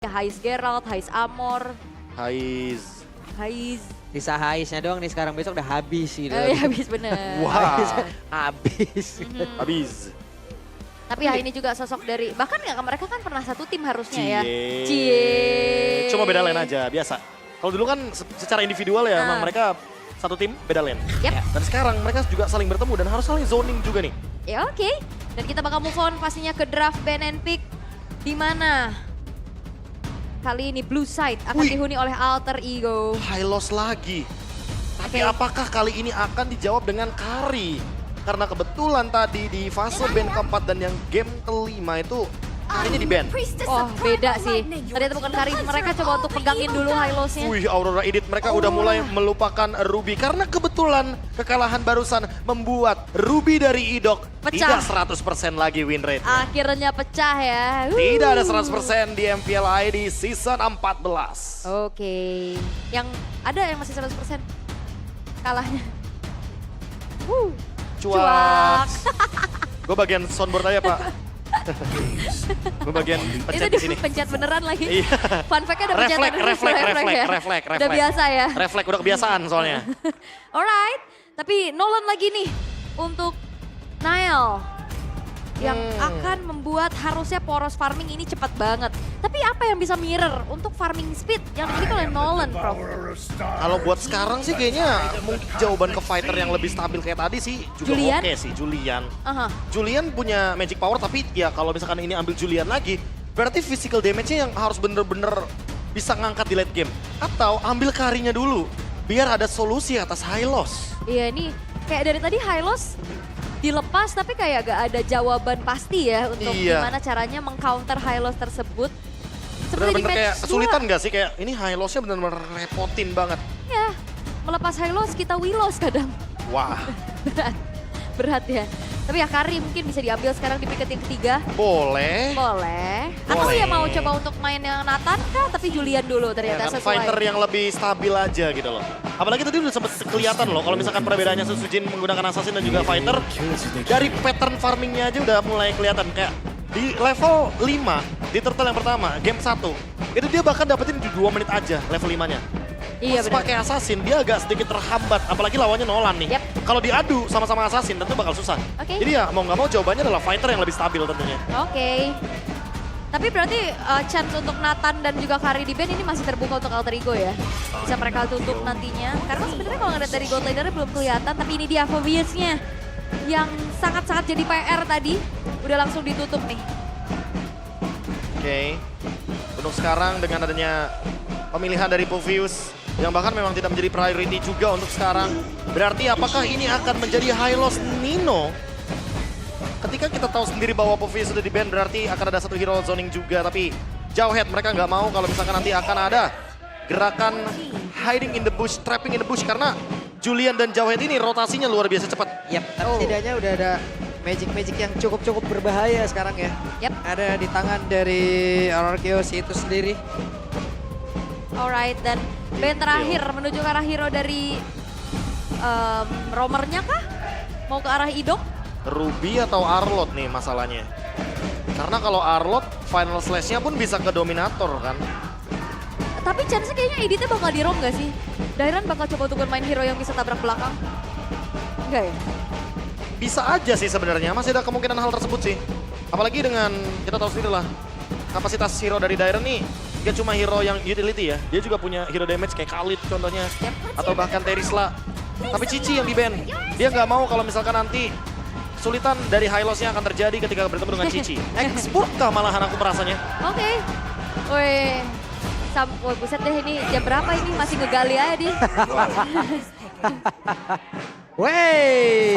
Haiz Geralt, Haiz Amor, Haiz. Sisa Haiznya doang nih sekarang, besok udah habis gitu. ya habis bener. Wah, Habis. habis. Tapi ya ini juga sosok dari, bahkan ya mereka kan pernah satu tim harusnya ya. Cuma beda lane aja, biasa. Kalau dulu kan secara individual ya, emang mereka satu tim beda lane. Yep. Dan sekarang mereka juga saling bertemu dan harus saling zoning juga nih. Ya oke. Dan kita bakal move on pastinya ke draft ban and pick. Di mana kali ini Blue Side akan Wih. dihuni oleh Alter Ego. High loss lagi. Tapi Oke. apakah kali ini akan dijawab dengan Kari? Karena kebetulan tadi di fase ban keempat dan yang game kelima itu kayaknya di ban. Oh beda sih. Ternyata bukan Kari, mereka coba untuk pegangin dulu high loss-nya. Wih, Aurora Edit mereka udah mulai melupakan Ruby. Karena kebetulan kekalahan barusan membuat Ruby dari Idok Pecah. tidak 100% lagi win rate. Akhirnya pecah ya. Tidak ada 100% di MPLI di season 14. Oke. Yang ada yang masih 100% kalahnya. Cuak. Gue bagian soundboard aja, Pak. Gue bagian pencet di Itu sini. pencet beneran lagi. Iya. Fun fact-nya ada pencetan Refleks. Udah biasa ya. Refleks udah kebiasaan soalnya. Alright. Tapi Nolan lagi nih untuk Niall. Yang akan membuat harusnya poros farming ini cepat banget. Tapi apa yang bisa mirror untuk farming speed yang dimiliki oleh Nolan, Prof? Kalau buat sekarang sih kayaknya mungkin jawaban ke fighter yang lebih stabil kayak tadi sih juga Julian? oke sih, Julian. Aha. Julian punya magic power tapi ya kalau misalkan ini ambil Julian lagi, berarti physical damage-nya yang harus bener-bener bisa ngangkat di late game. Atau ambil Karinya dulu, biar ada solusi atas high loss. Iya ini kayak dari tadi high loss dilepas tapi kayak gak ada jawaban pasti ya untuk Iya. gimana caranya mengcounter high loss tersebut. Seperti di Bener-bener kayak match kesulitan 2. gak sih? Kayak ini high loss-nya bener-bener repotin banget. Ya, melepas high loss kita we loss kadang. Wah, Berat ya. Tapi ya Kari mungkin bisa diambil sekarang di picket yang ketiga. boleh. Boleh. Atau Boleh. ya mau coba untuk main yang Nathan kah? Tapi Julian dulu Ya, ternyata kan sesuai. fighter yang lebih stabil aja gitu loh. Apalagi tadi udah sempet kelihatan loh kalau misalkan perbedaannya Susujin menggunakan assassin dan juga fighter. Dari pattern farmingnya aja udah mulai kelihatan. Kayak di level 5, di turtle yang pertama, game 1. Itu dia bahkan dapetin di 2 menit aja level 5-nya. Iya Pas benar. pakai assassin dia agak sedikit terhambat. Apalagi lawannya Nolan nih. Yap. Kalau diadu sama-sama assassin tentu bakal susah. Oke. Jadi ya mau nggak mau jawabannya adalah fighter yang lebih stabil tentunya. Oke. Tapi berarti chance untuk Nathan dan juga Kari di band ini masih terbuka untuk Alter Ego ya. Bisa mereka tutup nantinya. Karena sebenarnya kalau ngeliat dari gold leader belum kelihatan. Tapi ini dia Phobius-nya. Yang sangat-sangat jadi PR tadi. Udah langsung ditutup nih. Oke. Untuk sekarang dengan adanya pemilihan dari Povius yang bahkan memang tidak menjadi priority juga untuk sekarang. Berarti apakah ini akan menjadi high loss Nino? Ketika kita tahu sendiri bahwa Povius sudah di ban berarti akan ada satu hero zoning juga. Tapi Jawhead mereka nggak mau kalau misalkan nanti akan ada gerakan hiding in the bush, trapping in the bush. Karena Julian dan Jawhead ini rotasinya luar biasa cepat. Yap, tapi setidaknya udah ada magic-magic yang cukup berbahaya sekarang ya. Yap. Ada di tangan dari Aurora Chaos itu sendiri. Alright, dan band terakhir menuju ke arah hero dari roamernya kah? Mau ke arah Idok? Ruby atau Arlot nih masalahnya. Karena kalau Arlot, final slash-nya pun bisa ke Dominator kan. Tapi chance-nya kayaknya editnya bakal di roam gak sih? Dairan bakal coba untuk bermain hero yang bisa tabrak belakang? Enggak ya? Bisa aja sih sebenarnya, masih ada kemungkinan hal tersebut sih. Apalagi dengan, kita tahu sendiri lah, kapasitas hero dari Dairen nih, dia cuma hero yang utility ya. Dia juga punya hero damage kayak Khalid contohnya, atau bahkan Terisla. Tapi Cici yang di-ban, dia nggak mau kalau misalkan nanti kesulitan dari high loss-nya akan terjadi ketika bertemu dengan Cici. Export kah malahan aku merasanya. Oke. Woi. Woi buset deh ini jam berapa ini masih ngegali aja di. Wey.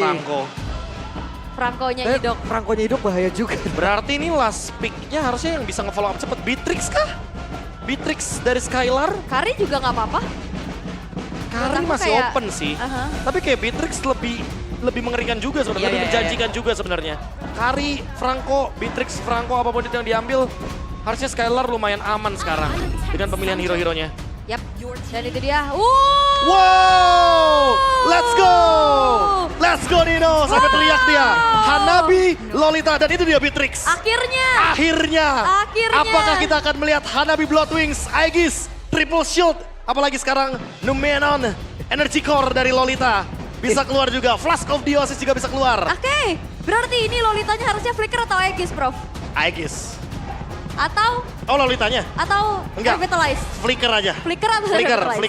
Franco-nya Idok. Franco-nya hidup bahaya juga. Berarti ini last pick-nya harusnya yang bisa nge-follow up cepet. Beatrix kah? Beatrix dari Skylar? Kari juga nggak apa-apa. Kari aku masih kayak- open sih. Aha. Tapi kayak Beatrix lebih mengerikan juga sebenarnya, Iya, lebih iya, menjanjikan juga sebenarnya. Kari, Franco, Beatrix, Franco apapun itu yang diambil, harusnya Skylar lumayan aman sekarang dengan pemilihan hero-heronya. Yap, dan itu dia. Wow, let's go! Let's go Nino, sampai teriak dia. Hanabi, Lolita, dan itu dia Beatrix. Akhirnya. Akhirnya. Apakah kita akan melihat Hanabi Bloodwings, Aegis, Triple Shield, apalagi sekarang Numenon, Energy Core dari Lolita. Bisa keluar juga, Flask of Dionysus juga bisa keluar. Oke, berarti ini Lolitanya harusnya Flicker atau Aegis, Prof? Aegis. Atau Lolitanya? Enggak. Revitalize? Flicker aja. Flicker atau Revitalize?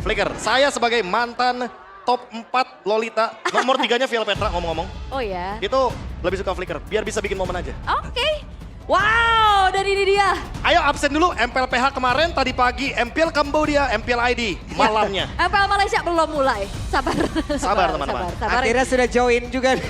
Flicker. Saya sebagai mantan top 4 Lolita, nomor 3-nya Vial Petra ngomong-ngomong. Oh ya. Itu lebih suka Flicker, biar bisa bikin momen aja. Oke. Wow, dan ini dia. Ayo absen dulu, MPL PH kemarin, tadi pagi MPL Cambodia, MPL ID, malamnya. MPL Malaysia belum mulai, sabar. Sabar, teman-teman. Akhirnya sudah join juga nih.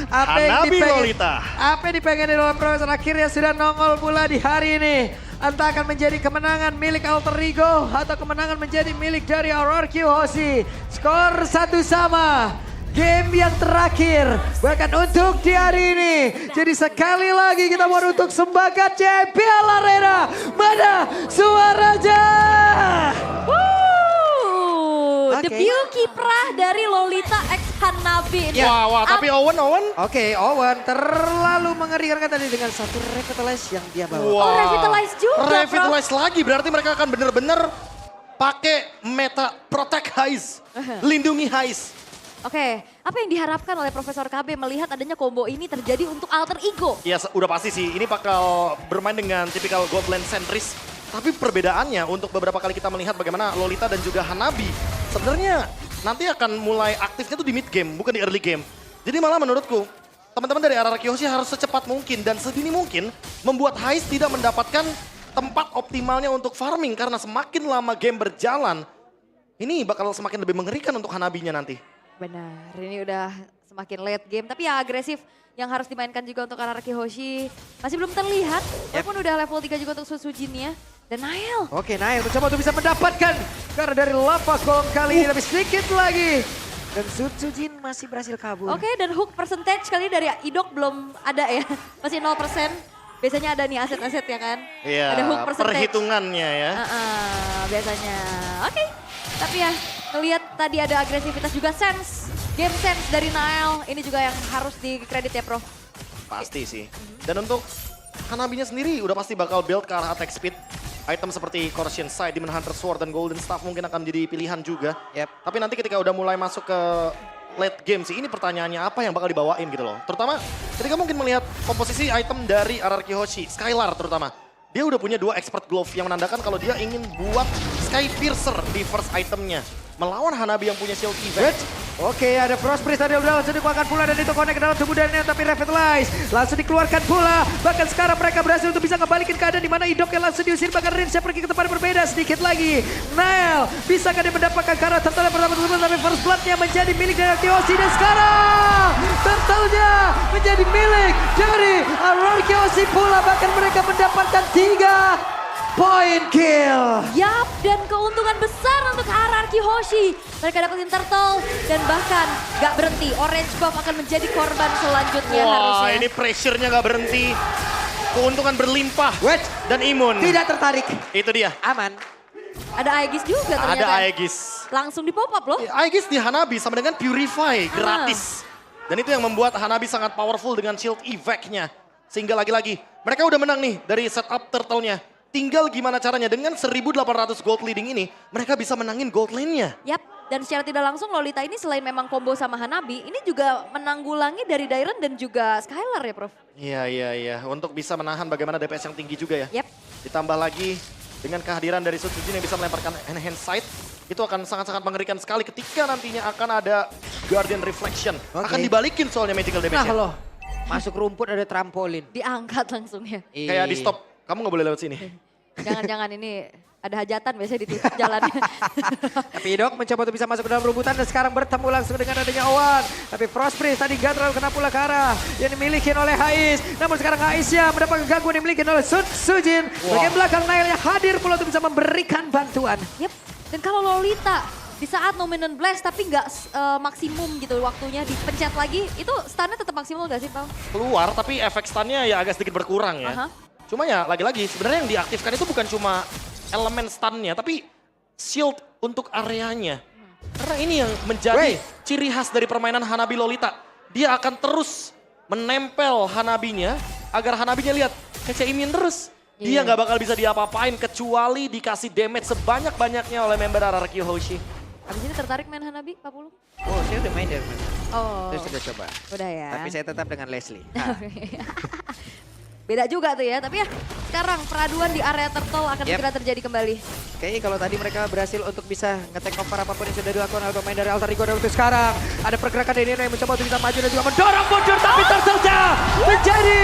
Hanabi Lolita. Apa yang dipengen oleh Profesor akhirnya sudah nongol pula di hari ini. Entah akan menjadi kemenangan milik Alter Ego atau kemenangan menjadi milik dari RRQ Hoshi. Skor 1 sama. Game yang terakhir bahkan untuk di hari ini. Jadi sekali lagi kita mau untuk Sembagat JPL Arena. Mana suaranya? Debut kiprah dari Lolita X Hanabi. Wah, tapi Owen. Oke, Owen terlalu mengerikan kan tadi dengan satu Revitalize yang dia bawa. Wah. Revitalize juga, Revitalize lagi, berarti mereka akan benar-benar pakai meta Protect Heist, lindungi Heist. Oke, apa yang diharapkan oleh Profesor KB melihat adanya combo ini terjadi untuk Alter Ego? Ya udah pasti sih, ini bakal bermain dengan tipikal Godland sentris. Tapi perbedaannya untuk beberapa kali kita melihat bagaimana Lolita dan juga Hanabi sebenarnya nanti akan mulai aktifnya tuh di mid game, bukan di early game. Jadi malah menurutku, teman-teman dari RRQ Hoshi harus secepat mungkin dan sedini mungkin membuat Heist tidak mendapatkan tempat optimalnya untuk farming. Karena semakin lama game berjalan, ini bakal semakin lebih mengerikan untuk Hanabinya nanti. Benar, ini udah semakin late game. Tapi yang agresif yang harus dimainkan juga untuk RRQ Hoshi masih belum terlihat. Walaupun udah level 3 juga untuk Susujinnya. Dan Nael. Oke, Nael mencoba untuk bisa mendapatkan. Karena dari lava golem kali ini lebih sedikit lagi. Dan Sutsujin masih berhasil kabur. Oke, dan hook percentage kali ini dari Idok belum ada ya. Masih 0%. Biasanya ada nih aset-aset ya kan. Iya, ada hook percentage. perhitungannya ya. Biasanya. Oke, tapi ya ngelihat tadi ada agresivitas juga sense. Game sense dari Nael. Ini juga yang harus dikredit ya Prof. Pasti sih. Dan untuk Hanabinya sendiri udah pasti bakal build ke arah attack speed. Item seperti Corrosion Sight, Demon Hunter Sword, dan Golden Staff mungkin akan jadi pilihan juga. Tapi nanti ketika udah mulai masuk ke late game sih, ini pertanyaannya apa yang bakal dibawain gitu loh. Terutama ketika mungkin melihat komposisi item dari RRQ Hoshi, Skylar terutama. Dia udah punya 2 expert glove yang menandakan kalau dia ingin buat Sky Piercer di first itemnya. Melawan Hanabi yang punya shield event. Oke, ada Frost Priest tadi udah langsung dikeluarkan pula dan itu connect ke dalam tubuh Daniel tapi Revitalize langsung dikeluarkan pula. Bahkan sekarang mereka berhasil untuk bisa ngebalikin keadaan di mana Idok yang langsung diusir bahkan Rinsya pergi ke tempat yang berbeda sedikit lagi. Nael, bisakah dia mendapatkan karakter turtle pertama tersebut tapi first blood-nya menjadi milik dari Hoshi dan sekarang turtle-nya menjadi milik dari RRQ Hoshi pula bahkan mereka mendapatkan 3 point kill. Yap, dan keuntungan besar untuk RRQ Hoshi. Mereka dapetin turtle dan bahkan gak berhenti. Orange buff akan menjadi korban selanjutnya harusnya. Wah, ini pressure-nya gak berhenti. Keuntungan berlimpah dan imun. Tidak tertarik. Itu dia. Aman. Ada Aegis juga ternyata. Ada Aegis. Langsung di pop up loh. Aegis di Hanabi sama dengan Purify, gratis. Dan itu yang membuat Hanabi sangat powerful dengan shield evac-nya. Sehingga lagi-lagi, mereka udah menang nih dari setup turtle-nya. Tinggal gimana caranya dengan 1.800 gold leading ini, mereka bisa menangin gold lane-nya. Yap, dan secara tidak langsung Lolita ini selain memang combo sama Hanabi, ini juga menanggulangi dari Dairon dan juga Skylar ya Prof? Iya. Untuk bisa menahan bagaimana DPS yang tinggi juga ya. Yap. Ditambah lagi dengan kehadiran dari Sutsujin yang bisa melemparkan enhance sight, itu akan sangat-sangat mengerikan sekali ketika nantinya akan ada Guardian Reflection. Akan dibalikin soalnya magical damage-nya. Nah loh, masuk rumput ada trampolin. Diangkat langsung ya. Kayak di stop, kamu gak boleh lewat sini. Jangan-jangan ini ada hajatan biasanya di jalannya. Tapi Idok mencoba untuk bisa masuk ke dalam rumputan dan sekarang bertemu langsung dengan adanya Owen. Tapi Frost Priest tadi gak terlalu kena pula ke arah yang dimiliki oleh Hais. Namun sekarang Haisnya mendapatkan gangguan yang dimiliki oleh Sujin. Bagian belakang Nail yang hadir pula untuk bisa memberikan bantuan. Yep. Dan kalau Lolita di saat Nominant Blast tapi nggak maksimum gitu waktunya dipencet lagi, itu stunnya tetap maksimal gak sih Pao? Keluar tapi efek stunnya ya agak sedikit berkurang ya. Cuma ya lagi-lagi sebenarnya yang diaktifkan itu bukan cuma elemen stun-nya, tapi shield untuk areanya. Karena ini yang menjadi ciri khas dari permainan Hanabi Lolita. Dia akan terus menempel Hanabinya agar Hanabinya lihat kece imun terus. Dia nggak bakal bisa diapa-apain kecuali dikasih damage sebanyak-banyaknya oleh member RRQ Hoshi. Abis ini tertarik main Hanabi, Pak Pulung? Oh, saya udah main dari mana? Oh, Saya sudah coba. udah ya. Tapi saya tetap dengan Leslie. Beda juga tuh ya, tapi ya sekarang peraduan di area turtle akan segera terjadi kembali. Kayaknya kalau tadi mereka berhasil untuk bisa nge-take over apapun yang sudah dilakukan oleh pemain dari Alter Ego. Dan untuk sekarang ada pergerakan dari Nino yang mencoba untuk bisa maju dan juga mendorong mundur. Tapi turtle-nya menjadi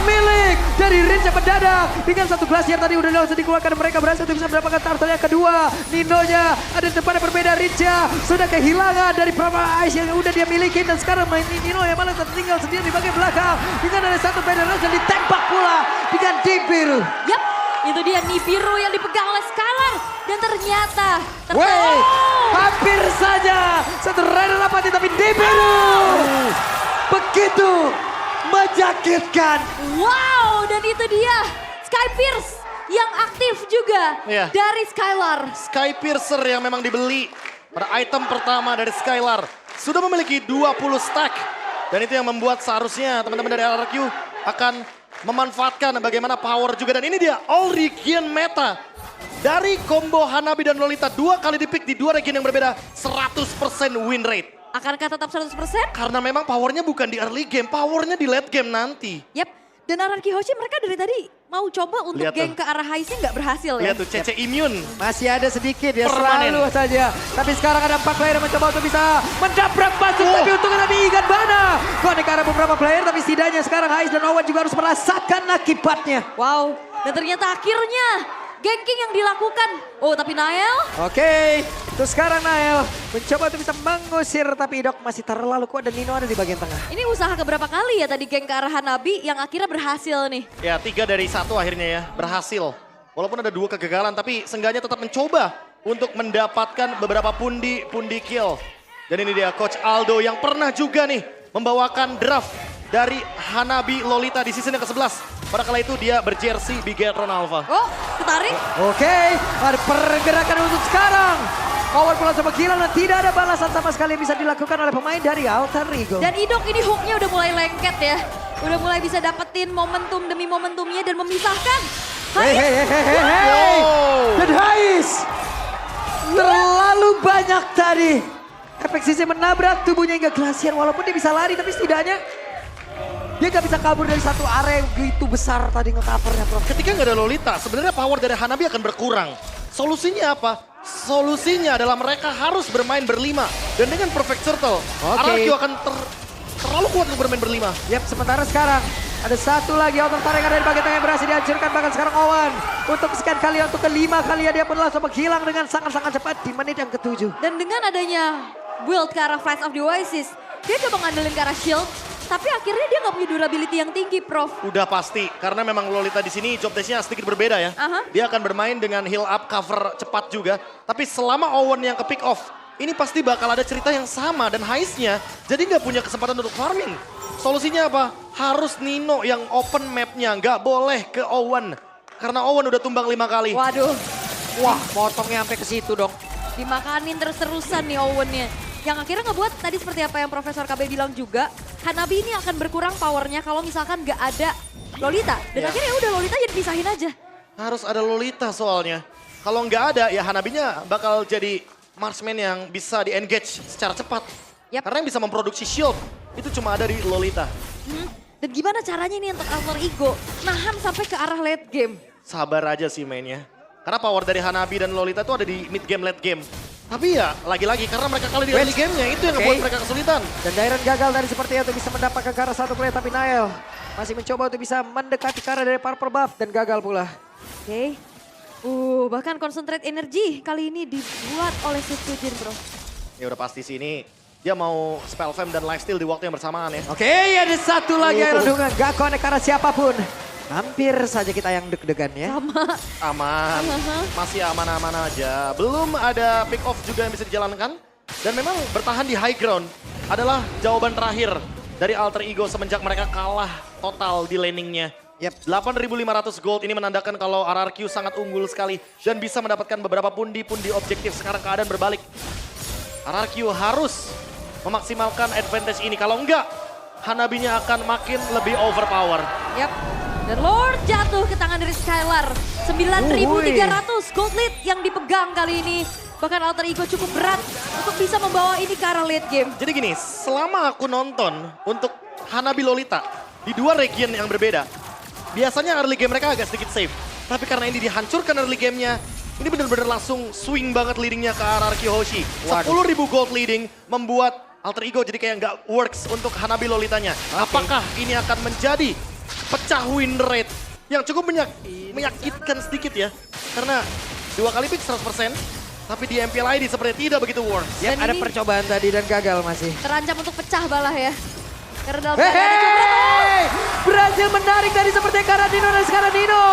milik dari Rince yang mendadak. Dengan satu glacier tadi udah langsung dikeluarkan. Mereka berhasil untuk bisa mendapatkan turtle yang kedua. Nino-nya ada di depan yang berbeda. Rince sudah kehilangan dari beberapa ice yang udah dia miliki. Dan sekarang main Nino yang malah tertinggal sendiri di bagian belakang. Dengan ada satu banner dan ditembak pula dengan Nibiru. Yap, itu dia Nibiru yang dipegang oleh Skylar. Dan ternyata Hampir saja satu rider apati tapi Nibiru begitu menyakitkan. Wow, dan itu dia Sky Pierce yang aktif juga dari Skylar. Sky Piercer yang memang dibeli pada item pertama dari Skylar. Sudah memiliki 20 stack. Dan itu yang membuat seharusnya teman-teman dari RRQ akan memanfaatkan bagaimana power juga. Dan ini dia all region meta. Dari combo Hanabi dan Lolita 2 kali di-pick di 2 region yang berbeda. 100% win rate. Akankah tetap 100%? Karena memang powernya bukan di early game, powernya di late game nanti. Yap, dan RRQ Hoshi mereka dari tadi mau coba untuk geng ke arah Heist nggak berhasil ya. Lihat tuh, Cece immune. Masih ada sedikit ya, Permanen. selalu saja. Tapi sekarang ada 4 player yang mencoba untuk bisa mendabrak masuk. Tapi untungnya tapi Igan Bana. Konek ke arah beberapa player, tapi setidaknya sekarang Heist dan Owen juga harus merasakan akibatnya. Wow, dan ternyata akhirnya ganking yang dilakukan. Oh, tapi Nael? Oke, itu sekarang Nael mencoba untuk bisa mengusir, tapi Idok masih terlalu kuat dan Nino ada di bagian tengah. Ini usaha keberapa kali ya tadi geng ke arah Hanabi yang akhirnya berhasil nih. Ya 3 dari 1 akhirnya ya berhasil. Walaupun ada 2 kegagalan tapi seenggaknya tetap mencoba untuk mendapatkan beberapa pundi kill. Dan ini dia Coach Aldo yang pernah juga nih membawakan draft dari Hanabi Lolita di season yang ke-11. Pada kala itu dia berjersey Bigetron Alpha. Oh, ketarik. Oke, ada pergerakan untuk sekarang. Owen pulang sama gila dan tidak ada balasan sama sekali yang bisa dilakukan oleh pemain dari Alter Ego. Dan Idok ini hooknya udah mulai lengket ya. Udah mulai bisa dapetin momentum demi momentumnya dan memisahkan. Hei. Dan Hais terlalu banyak tadi. Efek sisi menabrak tubuhnya hingga glasier. Walaupun dia bisa lari tapi setidaknya dia gak bisa kabur dari satu area yang begitu besar tadi nge-covernya, Prof. Ketika nggak ada Lolita, sebenarnya power dari Hanabi akan berkurang. Solusinya apa? Solusinya adalah mereka harus bermain berlima. Dan dengan Perfect Circle, RRQ akan terlalu kuat untuk bermain berlima. Yap, sementara sekarang ada satu lagi outer tarik dari bagian tengah yang berhasil dihancurkan. Bahkan sekarang Owen untuk sekian kali, untuk kelima kali dia pun langsung menghilang dengan sangat-sangat cepat di menit yang ke-7. Dan dengan adanya build ke arah Flight of the Oasis, dia coba ngandelin ke arah shield. Tapi akhirnya dia nggak punya durability yang tinggi, Prof. Udah pasti, karena memang Lolita di sini job desk-nya sedikit berbeda ya. Dia akan bermain dengan heal up, cover cepat juga. Tapi selama Owen yang ke pick off, ini pasti bakal ada cerita yang sama dan Heist-nya jadi nggak punya kesempatan untuk farming. Solusinya apa? Harus Nino yang open map-nya, nggak boleh ke Owen. Karena Owen udah tumbang 5 kali. Waduh, Wah, potongnya sampai ke situ dong. dimakanin terus-terusan nih Owen-nya. Yang akhirnya ngebuat tadi seperti apa yang Profesor KB bilang juga, Hanabi ini akan berkurang powernya kalau misalkan nggak ada Lolita. Dan akhirnya udah Lolita jadi pisahin aja. Harus ada Lolita soalnya. Kalau nggak ada ya Hanabinya bakal jadi marksman yang bisa di-engage secara cepat. Karena yang bisa memproduksi shield itu cuma ada di Lolita. Dan gimana caranya nih untuk Alter Ego nahan sampai ke arah late game? Sabar aja sih mainnya. Karena power dari Hanabi dan Lolita itu ada di mid game, late game. Tapi ya lagi-lagi karena mereka kalah di early game-nya itu yang ngebuat mereka kesulitan. Dan Dairon gagal dari seperti itu bisa mendapatkan ke arah satu play, tapi Nael masih mencoba untuk bisa mendekati ke arah dari purple buff dan gagal pula. Oke. Bahkan concentrate energy kali ini dibuat oleh Sujin, Bro. Ya udah pasti sih ini dia mau spell fam dan lifesteal di waktu yang bersamaan ya. Oke, ada satu lagi Iron Dungan, gak connect ke arah siapapun. Hampir saja kita yang deg-degan ya. Aman, masih aman-aman aja. Belum ada pick off juga yang bisa dijalankan. Dan memang bertahan di high ground adalah jawaban terakhir dari Alter Ego semenjak mereka kalah total di laningnya. Yep. 8.500 gold ini menandakan kalau RRQ sangat unggul sekali dan bisa mendapatkan beberapa pundi-pundi objektif. Sekarang keadaan berbalik. RRQ harus memaksimalkan advantage ini. Kalau enggak, Hanabinya akan makin lebih overpower. Yap. Dan Lord jatuh ke tangan dari Skylar. 9.300 gold lead yang dipegang kali ini. Bahkan Alter Ego cukup berat untuk bisa membawa ini ke arah late game. Jadi gini, selama aku nonton untuk Hanabi Lolita di dua region yang berbeda, biasanya early game mereka agak sedikit safe. Tapi karena ini dihancurkan early gamenya, ini benar-benar langsung swing banget leadingnya ke RRQ Hoshi. 10.000 gold leading membuat Alter Ego jadi kayak nggak works untuk Hanabi Lolitanya. Apakah ini akan menjadi pecah win rate yang cukup menyakitkan sedikit ya. Karena 2 kali pick 100%, tapi di MPL ID seperti tidak begitu works. Ya, Dan ada ini- percobaan tadi dan gagal masih. Terancam untuk pecah balah ya. Karena dalam keadaan cukup berat. Hey! Berhasil menarik dari seperti Karadino dan sekarang Dino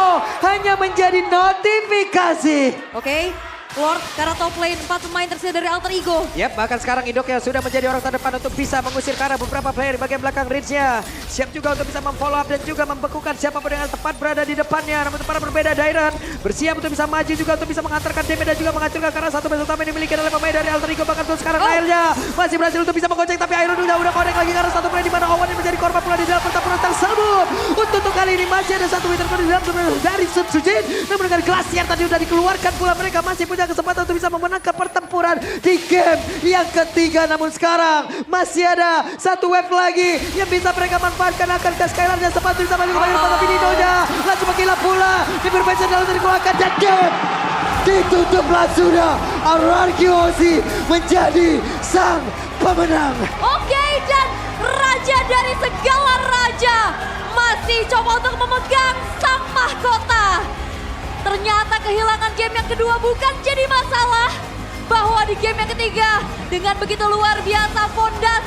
hanya menjadi notifikasi. Oke, Lord karena top lane 4 pemain tersedia dari Alter Ego. Yap, bahkan sekarang Indoknya sudah menjadi orang terdepan untuk bisa mengusir ke arah beberapa player di bagian belakang Ridge-nya. Siap juga untuk bisa memfollow up dan juga membekukan siapapun yang tepat berada di depannya. Namun para berbeda Dairon bersiap untuk bisa maju juga untuk bisa mengantarkan damage dan juga menghancurkan karena satu base utama yang dimiliki oleh pemain dari Alter Ego. Bahkan tuh sekarang akhirnya masih berhasil untuk bisa menggocek, tapi Iron udah connect lagi karena satu player di mana Owen yang menjadi korban pula di dalam pertempuran tersebut. Untuk kali ini masih ada satu winter di dalam dari Subsujin. Namun dengan Glacier tadi udah dikeluarkan pula, mereka masih punya kesempatan untuk bisa memenangkan pertempuran di game yang ketiga. Namun sekarang masih ada satu wave lagi yang bisa mereka manfaatkan. Akankah Skylar dan sepatu bisa balik kembali tapi Dinonya langsung menggila pula. Diperbaiki dalam dikeluarkan dan game ditutuplah sudah. RRQ Hoshi menjadi sang pemenang. Oke, dan raja dari segala raja masih coba untuk memegang sang mahkota. Ternyata kehilangan game yang kedua bukan jadi masalah. Bahwa di game yang ketiga dengan begitu luar biasa fondasi